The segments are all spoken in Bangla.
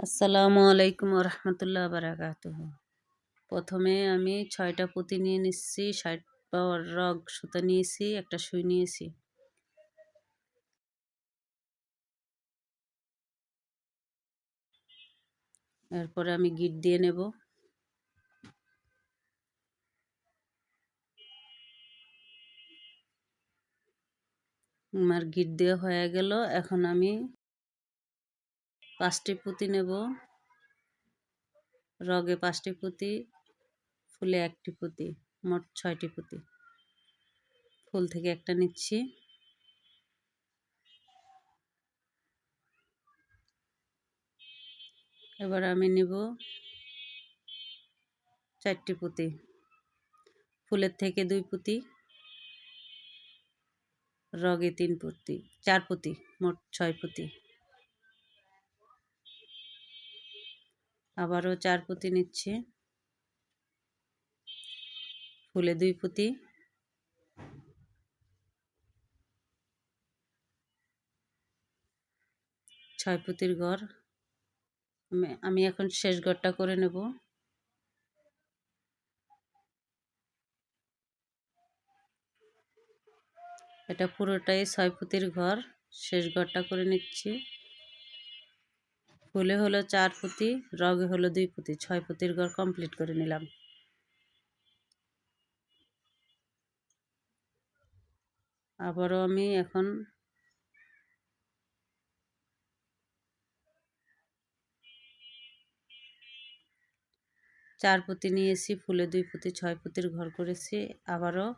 আসসালামু আলাইকুম রহমতুল্লাহ বারাকাতুহ। প্রথমে আমি ৬টা পুঁতি নিয়ে নিচ্ছি, ৬০ পাওয়ার রগ সুতা নিয়েছি, একটা সুই নিয়েছি। এরপরে আমি গিট দিয়ে নেব। আমার গিট দেওয়া হয়ে গেল। এখন আমি ৫টি পুঁতি নেব। রগে ৫টি পুঁতি, ফুলে ১টি পুঁতি, মোট ৬টি পুঁতি। ফুল থেকে একটা নিচ্ছি। এবার আমি নেব ৪টি পুঁতি, ফুলের থেকে ২ পুঁতি, রগে ৩ পুঁতি, ৪ পুঁতি, মোট ৬ পুঁতি। আবারও ৪ পুঁতি নিচ্ছি, ফুলে ২ পুঁতি, ছয় পুঁতির ঘর। আমি এখন শেষ ঘরটা করে নেব। এটা পুরোটাই ৬ পুঁতির ঘর। শেষ ঘরটা করে নিচ্ছি। ফুলে হলো ৪ পুঁতি, রগে হলো ২ পুঁতি, ৬ পুঁতির ঘর কমপ্লিট করে নিলাম। আবারও আমি এখন চার পুঁতি নিয়েছি, ফুলে ২ পুঁতি, ৬ পুঁতির ঘর করেছি। আবারও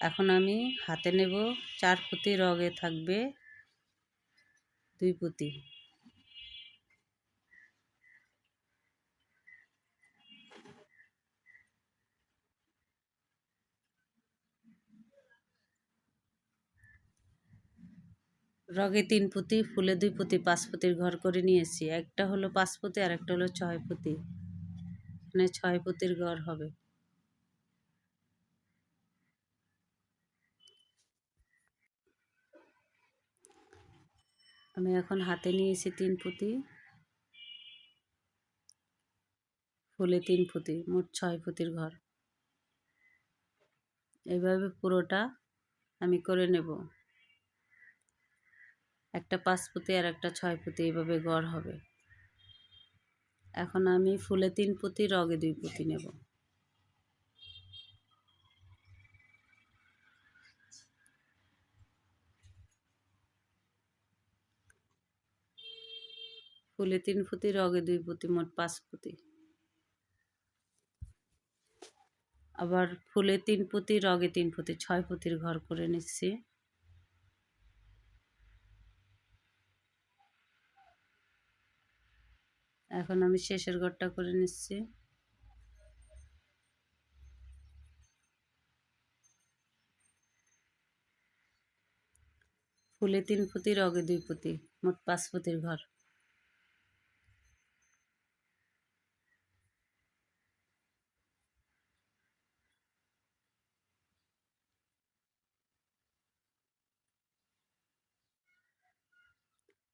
এখন আমি হাতে নেব ৪ পুঁতি, রগে থাকবে ২ পুঁতি। রগে ৩ পুঁতি, ফুলে ২ পুঁতি, ৫ পুঁতির ঘর করে নিয়েছি। একটা হলো ৫ পুঁতি আর একটা হলো ৬ পুঁতি। এখানে ৬ পুঁতির ঘর হবে। আমি এখন হাতে নিয়েছি ৩ পুঁতি, ফুলে ৩ পুঁতি, মোট ৬ পুঁতির ঘর। এইভাবে পুরোটা আমি করে নেব। একটা ৫ পুঁতি আর একটা ৬ পুঁতি, এইভাবে ঘর হবে। এখন আমি ফুলে ৩ পুঁতি, রগে ২ পুঁতি নেব। ফুলে ৩ পুঁতি, রগে ২ পুঁতি, মোট ৫ পুঁতি। আবার ফুলে ৩ পুঁতি, রগে ৩ পুঁতি, ৬ পুঁতির ঘর করে নিচ্ছি। এখন আমি শেষের ঘরটা করে নিচ্ছি। ফুলে ৩ পুঁতি, রগে ২ পুঁতি, মোট ৫ পুঁতির ঘর।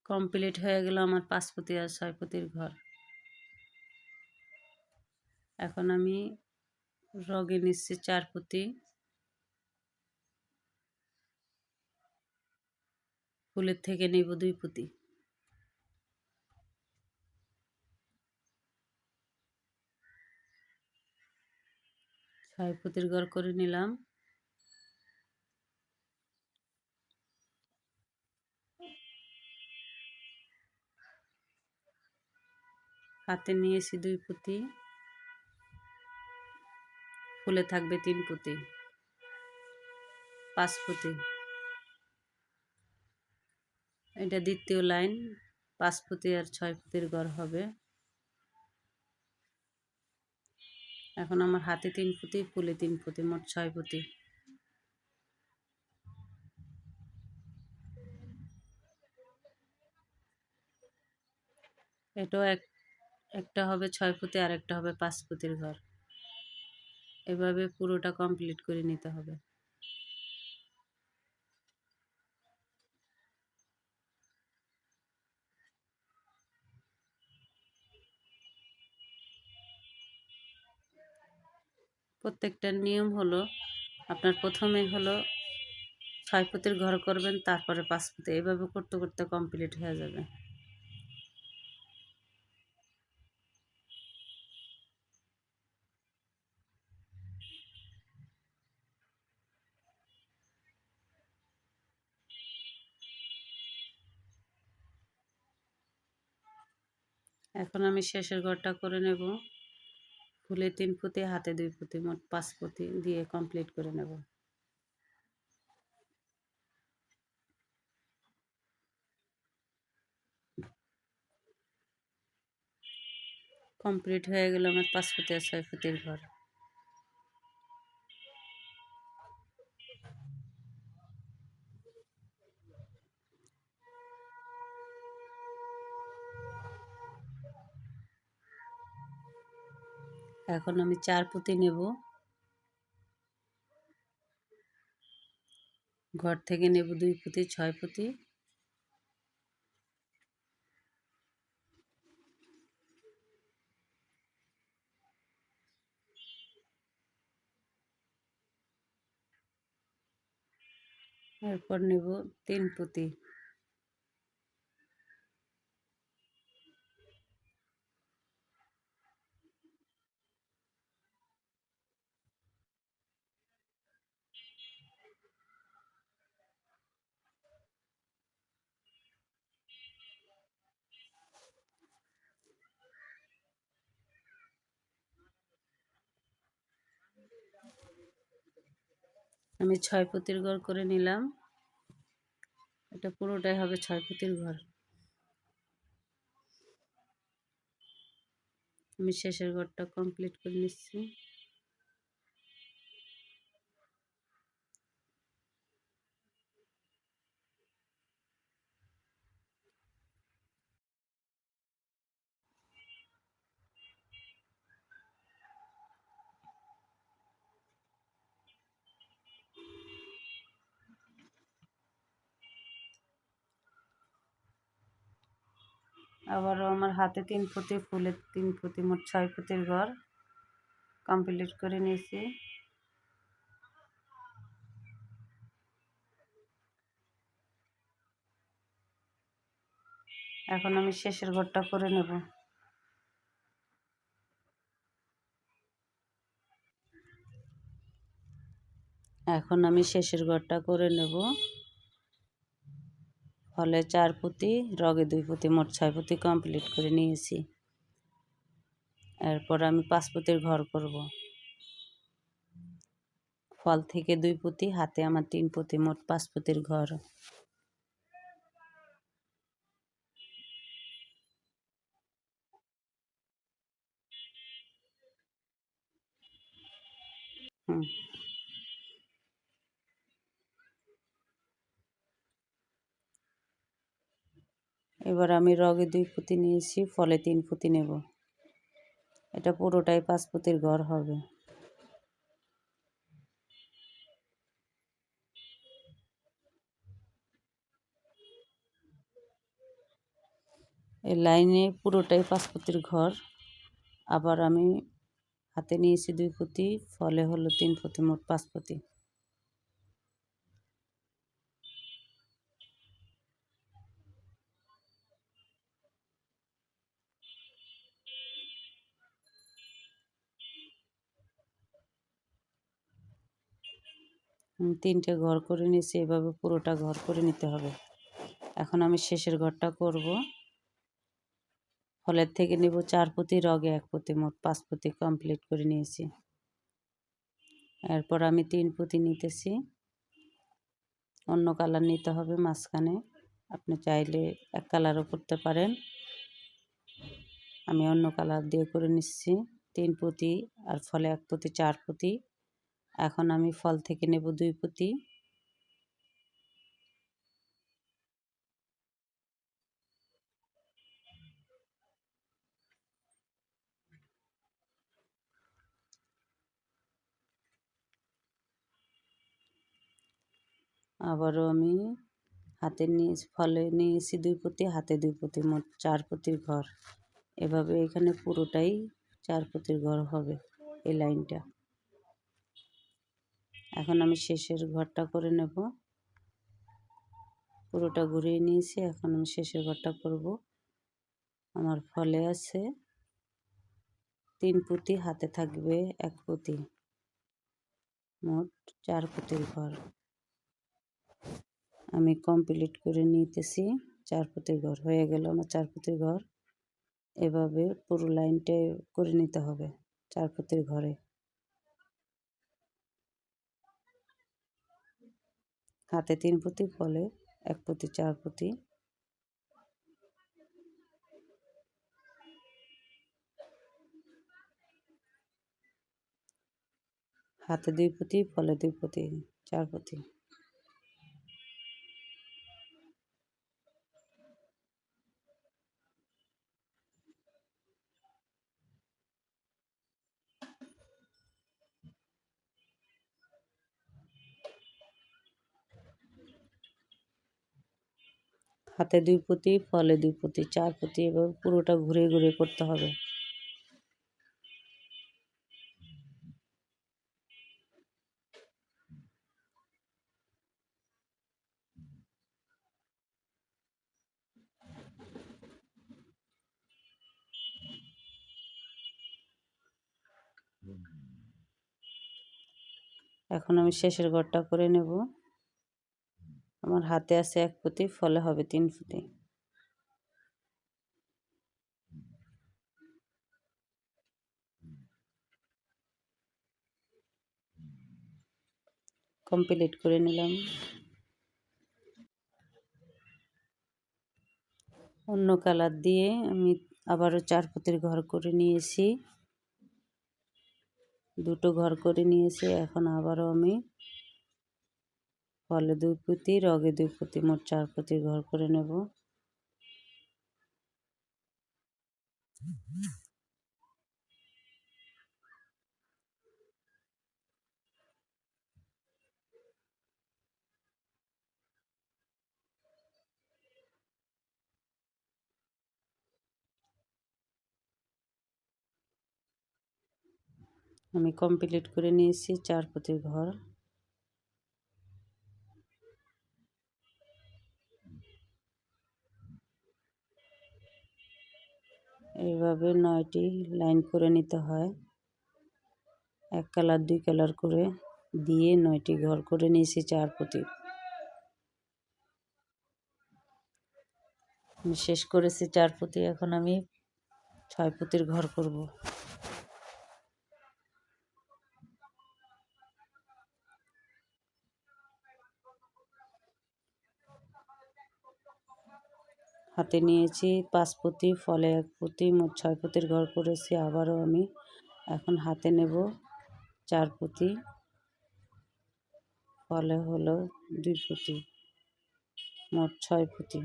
কমপ্লিট হয়ে গেল আমার ৫ পুঁতি আর ৬ পুঁতির ঘর। এখন আমি রগে নিচ্ছি ৪ পুঁতি, ফুলের থেকে নেব ২ পুঁতি। ৬ পুঁতির ঘর করে নিলাম। হাতে নিয়েছি ২ পুঁতি, ফুলে থাকবে ৩ পুঁতি, ৫ পুঁতি। এটা দ্বিতীয় লাইন, ৫ পুঁতি আর ৬ পুঁতির ঘর হবে। এখন আমার হাতে ৩ পুঁতি, ফুলে ৩ পুঁতি, মোট ৬ পুঁতি। এটাও একটা হবে ৬ পুঁতি আর একটা হবে ৫ পুঁতির ঘর। এভাবে পুরোটা কমপ্লিট করে নিতে হবে। প্রত্যেকটার নিয়ম হলো আপনার প্রথমে হলো 6 ফুটের ঘর করবেন, তারপরে 5 ফুটে, এভাবে করতে করতে কমপ্লিট হয়ে যাবে। এখন আমি শেষের ঘরটা করে নেব। ফুলে 3 ফুটে, হাতে 2 ফুটে, মোট 5 ফুটে দিয়ে কমপ্লিট করে নেব। কমপ্লিট হয়ে গেল আমার 5 ফুটে আর 6 ফুটের ঘর। এখন আমি 4 পুঁতি নেব। ঘর থেকে নেব 2 পুঁতি, 6 পুঁতি। এরপর নেব 3 পুঁতি। আমি 6 পুঁতির ঘর করে নিলাম। এটা পুরোটাই হবে 6 পুঁতির ঘর। আমি শেষের ঘরটা কমপ্লিট করে নিচ্ছি। আবারও আমার হাতে 3 ফুটে, ফুলে 3 ফুটে, মোট 6 ফুটের ঘর কমপ্লিট করে নিয়েছি। এখন আমি শেষের ঘরটা করে নেব। এখন আমি শেষের ঘরটা করে নেব। ফলে 4 পুঁতি, রগে 2 পুঁতি, মোট 6 পুঁতি কমপ্লিট করে নিয়েছি। এরপর আমি 5 পুঁতির ঘর করব। ফল থেকে 2 পুঁতি, হাতে আমার 3 পুঁতি, মোট 5 পুঁতির ঘর। এবার আমি রগে 2 পুঁতি নিয়েছি, ফলে 3 পুঁতি নেব। এটা পুরোটাই 5 পুঁতির ঘর হবে। এই লাইনে পুরোটাই 5 পুঁতির ঘর। আবার আমি হাতে নিয়েছি 2 পুঁতি, ফলে হলো 3 পুঁতি, মোট 5 পুঁতি। আমি 3টে ঘর করে নিয়েছি, এভাবে পুরোটা ঘর করে নিতে হবে। এখন আমি শেষের ঘরটা করব। ফলের থেকে নেব 4 পুঁতি, রগে 1 পুঁতি, মোট 5 পুঁতি কমপ্লিট করে নিয়েছি। এরপর আমি 3 পুঁতি নিতেছি। অন্য কালার নিতে হবে মাঝখানে, আপনি চাইলে এক কালারও করতে পারেন। আমি অন্য কালার দিয়ে করে নিচ্ছি। 3 পুঁতি আর ফলে 1 পুঁতি, 4 পুঁতি। এখন আমি ফল থেকে নেব 2 পুঁতি। আবারও আমি হাতে নিয়ে ফলে নিয়েছি 2 পুঁতি, হাতে 2 পুঁতি, মোট 4 পুঁতির ঘর। এভাবে এখানে পুরোটাই 4 পুঁতির ঘর হবে এই লাইনটা। এখন আমি শেষের ঘরটা করে নেব। পুরোটা ঘুরিয়ে নিয়েছি, এখন আমি শেষের ঘরটা করব। আমার ফলে আছে 3 পুঁতি, হাতে থাকবে 1 পুঁতি, মোট 4 পুঁতির ঘর আমি কমপ্লিট করে নিতেছি। 4 পুঁতির ঘর হয়ে গেল আমার 4 পুঁতির ঘর। এভাবে পুরো লাইনটা করে নিতে হবে 4 পুঁতির ঘরে। হাতে 3 পুঁতি, ফলে 1 পুঁতি, 4 পুঁতি। হাতে 2 পুঁতি, ফলে 2 পুঁতি, 4 পুঁতি। হাতে 2 পুঁতি, ফলে 2 পুঁতি, 4 পুঁতি। এভাবে পুরোটা ঘুরে ঘুরে করতে হবে। এখন আমি শেষের ঘরটা করে নেব। আমার হাতে আছে 1 পুঁতি, ফলে হবে 3 পুঁতি। কমপ্লিট করে নিলাম। অন্য কালার দিয়ে আমি আবারও 4 পুঁতির ঘর করে নিয়েছি, 2টো ঘর করে নিয়েছি। এখন আবারও আমি ফলে 2 পুঁতি, রগে 2 পুঁতি, মোট 4 পুঁতির ঘর করে নেব। আমি কমপ্লিট করে নিয়েছি 4 পুঁতির ঘর। এইভাবে 9টি লাইন করে নিতে হয়। 1 কালার 2 কালার করে দিয়ে 9টি ঘর করে নিয়েছি 4 পুঁতি। আমি শেষ করেছি 4 পুঁতি। এখন আমি 6 পুঁতির ঘর করব। হাতে নিয়েছি 5 পুঁতি, ফলে 1 পুঁতি, মোট 6 পুঁতির ঘর করেছি। আবারও আমি এখন হাতে নেব 4 পুঁতি, ফলে হলো 2 পুঁতি, মোট 6 পুঁতি।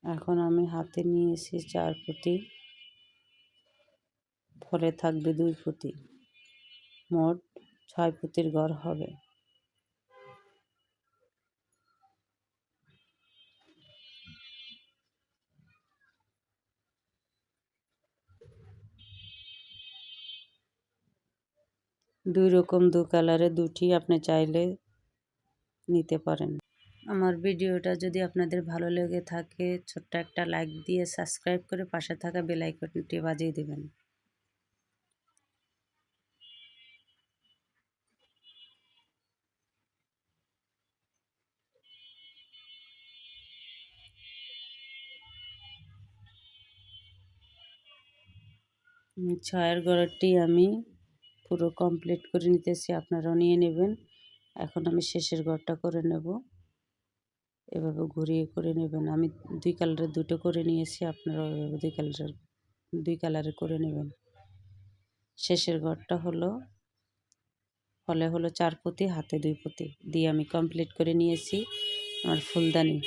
এখন আমি হাতে নিয়েছি 4 পুঁতি, ফলে থাকবে 2 পুঁতি, মোট 6 পুঁতির ঘর হবে। দুই রকম 2 কালারে 2টি আপনি চাইলে নিতে পারেন। আমার ভিডিওটা যদি আপনাদের ভালো লেগে থাকে, ছোট্ট একটা লাইক দিয়ে সাবস্ক্রাইব করে পাশে থাকা বেল আইকনটি বাজিয়ে দেবেন। ছয়ের ঘরটি আমি পুরো কমপ্লিট করে নিতেছি, আপনারাও নিয়ে নেবেন। এখন আমি শেষের ঘরটা করে নেব। এভাবে ঘুরিয়ে করে নেবেন। আমি 2 কালারের 2টো করে নিয়েছি, আপনারাও এভাবে 2 কালারের করে নেবেন। শেষের ঘরটা হলো ফলে হলো 4 পুঁতি, হাতে 2 পুঁতি দিয়ে আমি কমপ্লিট করে নিয়েছি আমার ফুলদানি।